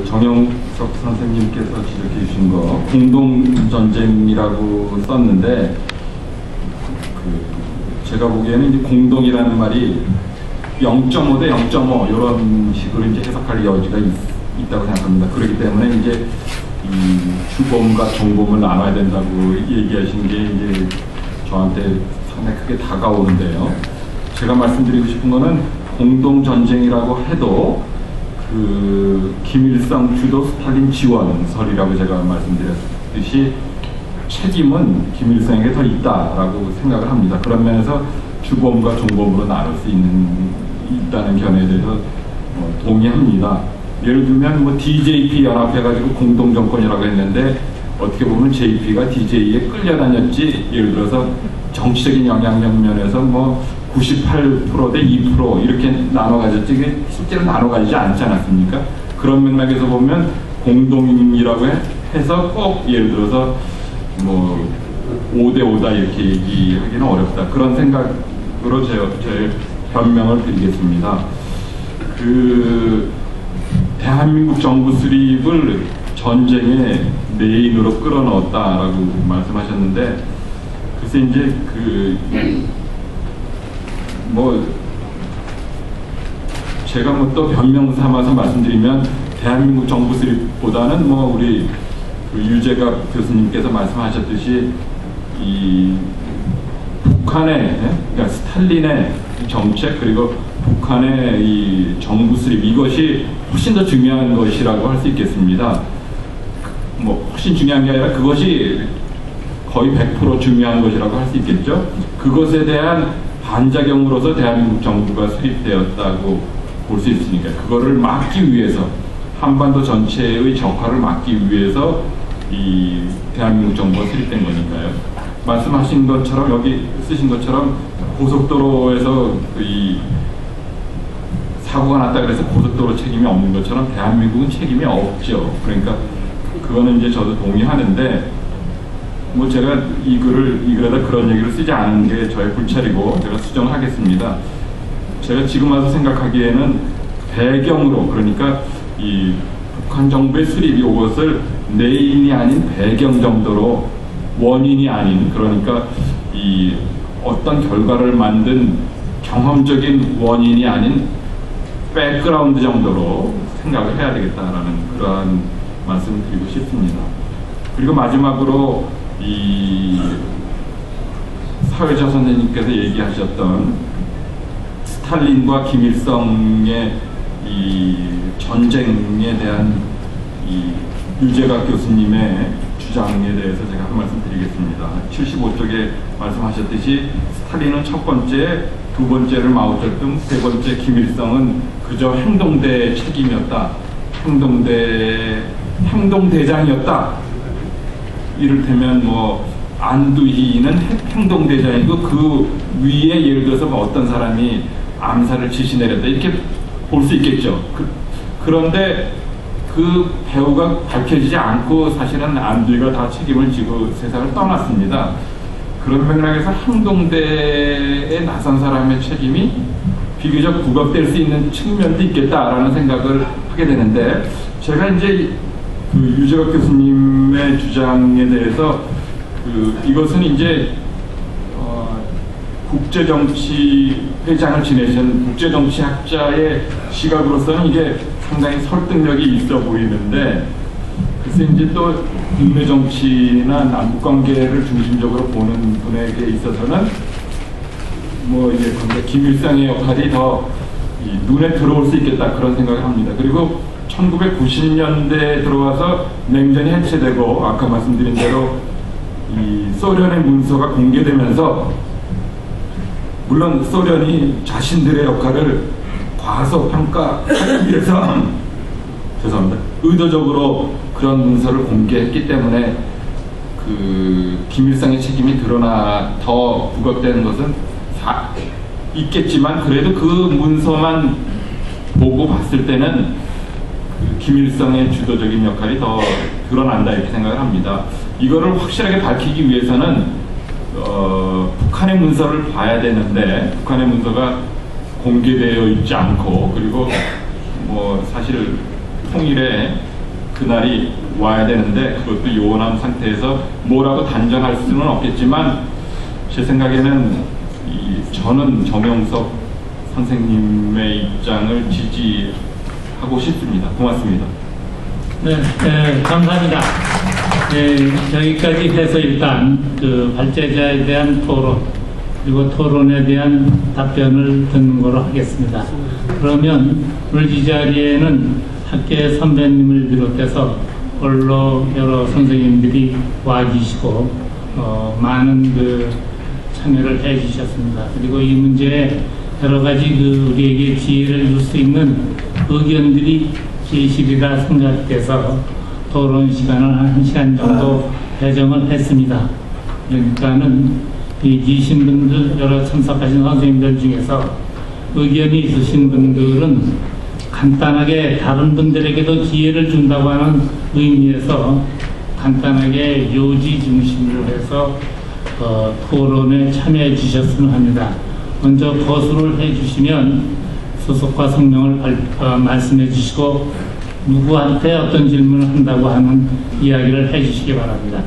정영석 선생님께서 지적해 주신 거 공동전쟁이라고 썼는데 제가 보기에는 이제 공동이라는 말이 0.5 대 0.5 이런 식으로 이제 해석할 여지가 있다고 생각합니다. 그렇기 때문에 이제 이 주범과 종범을 나눠야 된다고 얘기하신 게 이제 저한테 상당히 크게 다가오는데요. 제가 말씀드리고 싶은 거는 공동전쟁이라고 해도 그 김일성 주도 스탈린 지원설이라고 제가 말씀드렸듯이 책임은 김일성에게 더 있다라고 생각을 합니다. 그런 면에서 주범과 종범으로 나눌 수 있다는 견해에 대해서 동의합니다. 예를 들면 뭐 DJP 연합해가지고 공동정권이라고 했는데 어떻게 보면 JP가 DJ에 끌려다녔지, 예를 들어서 정치적인 영향력 면에서 뭐 98% 대 2% 이렇게 나눠가졌지, 이게 실제로 나눠가지지 않지 않았습니까? 그런 맥락에서 보면 공동이라고 해서 꼭 예를 들어서 뭐 5대 5다 이렇게 얘기하기는 어렵다. 그런 생각으로 제 변명을 드리겠습니다. 대한민국 정부 수립을 전쟁의 메인으로 끌어넣었다라고 말씀하셨는데, 글쎄 이제 제가 뭐 또 변명 삼아서 말씀드리면 대한민국 정부 수립보다는 뭐 우리 유재갑 교수님께서 말씀하셨듯이 이 북한의, 그러니까 스탈린의 정책 그리고 북한의 이 정부 수립, 이것이 훨씬 더 중요한 것이라고 할 수 있겠습니다. 뭐 훨씬 중요한 게 아니라 그것이 거의 100% 중요한 것이라고 할 수 있겠죠. 그것에 대한 반작용으로서 대한민국 정부가 수립되었다고 볼 수 있으니까, 그거를 막기 위해서, 한반도 전체의 적화를 막기 위해서 이 대한민국 정부가 수립된 거니까요. 말씀하신 것처럼, 여기 쓰신 것처럼 고속도로에서 이 사고가 났다 그래서 고속도로 책임이 없는 것처럼 대한민국은 책임이 없죠. 그러니까 그거는 이제 저도 동의하는데, 뭐 제가 이 글에다 그런 얘기를 쓰지 않은 게 저의 불찰이고 제가 수정하겠습니다. 제가 지금 와서 생각하기에는 배경으로, 그러니까 이 북한 정부의 수립이 이것을 메인이 아닌 배경 정도로, 원인이 아닌, 그러니까 이 어떤 결과를 만든 경험적인 원인이 아닌 백그라운드 정도로 생각을 해야 되겠다라는 그러한 말씀을 드리고 싶습니다. 그리고 마지막으로 이 사회자 선생님께서 얘기하셨던 스탈린과 김일성의 이 전쟁에 대한 이 유재갑 교수님의 주장에 대해서 제가 한 말씀 드리겠습니다. 75쪽에 말씀하셨듯이 스탈린은 첫 번째, 두 번째를 마오쩌둥, 세 번째 김일성은 그저 행동대의 책임이었다. 행동대장이었다. 이를테면 뭐 안두희는 행동대장이고 그 위에 예를 들어서 뭐 어떤 사람이 암살을 지시내렸다 이렇게 볼 수 있겠죠. 그런데 그 배우가 밝혀지지 않고 사실은 안두희가 다 책임을 지고 세상을 떠났습니다. 그런 맥락에서 행동대에 나선 사람의 책임이 비교적 부각될 수 있는 측면도 있겠다라는 생각을 하게 되는데, 제가 이제 그 유재갑 교수님의 주장에 대해서 이것은 이제 국제정치 회장을 지내신 국제정치학자의 시각으로서는 이게 상당히 설득력이 있어 보이는데, 글쎄 이제 또 국내 정치나 남북 관계를 중심적으로 보는 분에게 있어서는 뭐 이제 김일성의 역할이 더 눈에 들어올 수 있겠다 그런 생각을 합니다. 그리고 1990년대에 들어와서 냉전이 해체되고 아까 말씀드린 대로 이 소련의 문서가 공개되면서, 물론 소련이 자신들의 역할을 과소평가하기 위해서 죄송합니다. 의도적으로 그런 문서를 공개했기 때문에 그 김일성의 책임이 더 부각되는 것은 있겠지만, 그래도 그 문서만 보고 봤을 때는 그 김일성의 주도적인 역할이 더 드러난다 이렇게 생각을 합니다. 이거를 확실하게 밝히기 위해서는 북한의 문서를 봐야 되는데, 북한의 문서가 공개되어 있지 않고, 그리고 뭐 사실 통일에 그날이 와야 되는데 그것도 요원한 상태에서 뭐라고 단정할 수는 없겠지만 제 생각에는 저는 정영석 선생님의 입장을 지지하고 싶습니다. 고맙습니다. 네, 감사합니다. 여기까지 해서 일단 그 발제자에 대한 토론 그리고 토론에 대한 답변을 듣는 거로 하겠습니다. 그러면 오늘 이 자리에는 학계 선배님을 비롯해서 원로 여러 선생님들이 와 계시고 많은 그 참여를 해 주셨습니다. 그리고 이 문제에 여러 가지 우리에게 지혜를 줄 수 있는 의견들이 계시리라 생각돼서 토론 시간을 한 1시간 정도 배정을 했습니다. 그러니까는 계신 분들, 여러 참석하신 선생님들 중에서 의견이 있으신 분들은 간단하게 다른 분들에게도 기회를 준다고 하는 의미에서 간단하게 요지 중심으로 해서 토론에 참여해 주셨으면 합니다. 먼저 거수를 해 주시면 소속과 성명을 말씀해 주시고 누구한테 어떤 질문을 한다고 하는 이야기를 해 주시기 바랍니다.